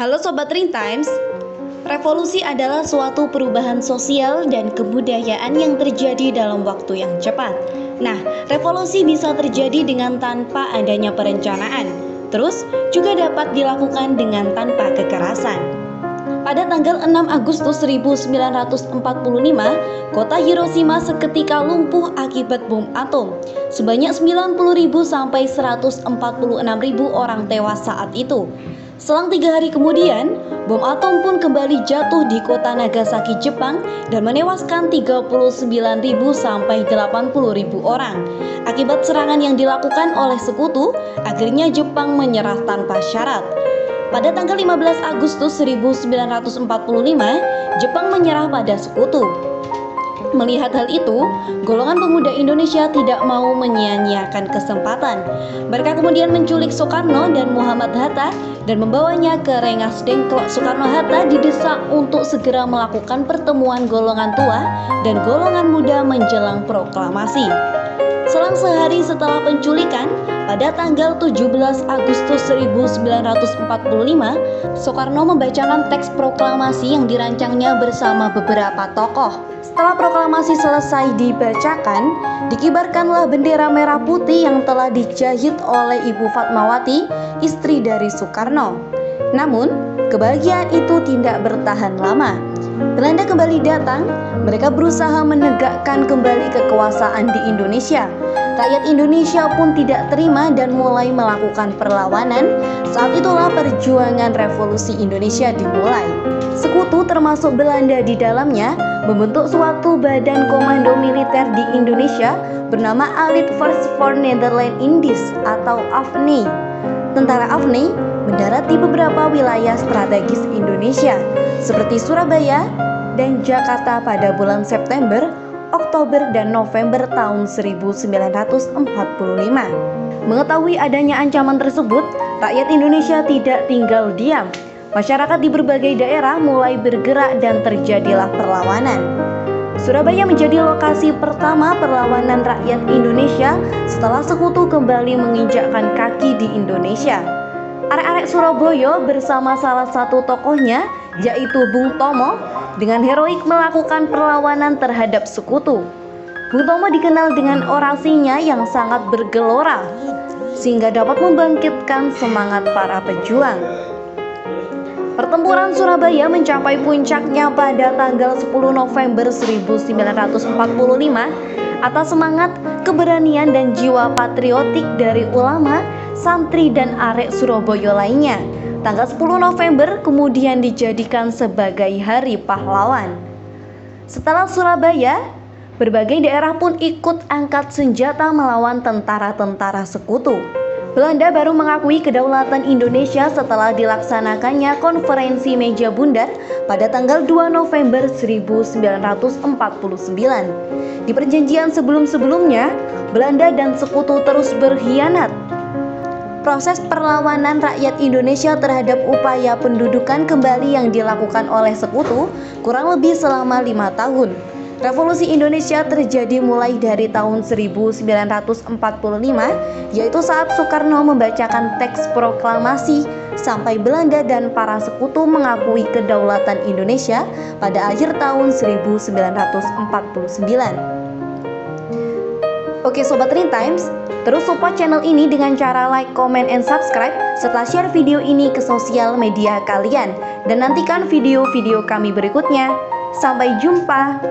Halo Sobat Ring Times, revolusi adalah suatu perubahan sosial dan kebudayaan yang terjadi dalam waktu yang cepat. Nah, revolusi bisa terjadi dengan tanpa adanya perencanaan, terus juga dapat dilakukan dengan tanpa kekerasan. Pada tanggal 6 Agustus 1945, kota Hiroshima seketika lumpuh akibat bom atom. Sebanyak 90.000 sampai 146.000 orang tewas saat itu. Selang 3 hari kemudian, bom atom pun kembali jatuh di kota Nagasaki, Jepang dan menewaskan 39.000 sampai 80.000 orang. Akibat serangan yang dilakukan oleh sekutu, akhirnya Jepang menyerah tanpa syarat. Pada tanggal 15 Agustus 1945, Jepang menyerah pada sekutu. Melihat hal itu, golongan pemuda Indonesia tidak mau menyia-nyiakan kesempatan. Mereka kemudian menculik Soekarno dan Muhammad Hatta dan membawanya ke Rengas Dengklok. Soekarno-Hatta didesak untuk segera melakukan pertemuan golongan tua dan golongan muda menjelang proklamasi. Selang sehari setelah penculikan, pada tanggal 17 Agustus 1945, Soekarno membacakan teks proklamasi yang dirancangnya bersama beberapa tokoh. Setelah proklamasi selesai dibacakan, dikibarkanlah bendera merah putih yang telah dijahit oleh Ibu Fatmawati, istri dari Soekarno. Namun, kebahagiaan itu tidak bertahan lama. Belanda kembali datang, mereka berusaha menegakkan kembali kekuasaan di Indonesia. Rakyat Indonesia pun tidak terima dan mulai melakukan perlawanan. Saat itulah perjuangan revolusi Indonesia dimulai. Sekutu termasuk Belanda di dalamnya membentuk suatu badan komando militer di Indonesia bernama Allied Force for Netherlands Indies atau AFNI. Tentara AFNI mendarat di beberapa wilayah strategis Indonesia seperti Surabaya dan Jakarta pada bulan September, Oktober, dan November tahun 1945. Mengetahui adanya ancaman tersebut, rakyat Indonesia tidak tinggal diam. Masyarakat di berbagai daerah mulai bergerak dan terjadilah perlawanan. Surabaya menjadi lokasi pertama perlawanan rakyat Indonesia setelah sekutu kembali menginjakkan kaki di Indonesia. Arek-arek Surabaya bersama salah satu tokohnya, yaitu Bung Tomo, dengan heroik melakukan perlawanan terhadap sekutu. Bung Tomo dikenal dengan orasinya yang sangat bergelora, sehingga dapat membangkitkan semangat para pejuang. Pertempuran Surabaya mencapai puncaknya pada tanggal 10 November 1945 atas semangat, keberanian, dan jiwa patriotik dari ulama, santri, dan arek Surabaya lainnya. Tanggal 10 November kemudian dijadikan sebagai Hari Pahlawan. Setelah Surabaya, berbagai daerah pun ikut angkat senjata melawan tentara-tentara sekutu. Belanda baru mengakui kedaulatan Indonesia setelah dilaksanakannya konferensi meja bundar pada tanggal 2 November 1949. Di perjanjian sebelum-sebelumnya, Belanda dan sekutu terus berkhianat. Proses perlawanan rakyat Indonesia terhadap upaya pendudukan kembali yang dilakukan oleh sekutu kurang lebih selama 5 tahun. Revolusi Indonesia terjadi mulai dari tahun 1945, yaitu saat Soekarno membacakan teks proklamasi, sampai Belanda dan para sekutu mengakui kedaulatan Indonesia pada akhir tahun 1949. Oke Sobat Ring Times, terus support channel ini dengan cara like, comment, and subscribe serta share video ini ke sosial media kalian. Dan nantikan video-video kami berikutnya. Sampai jumpa.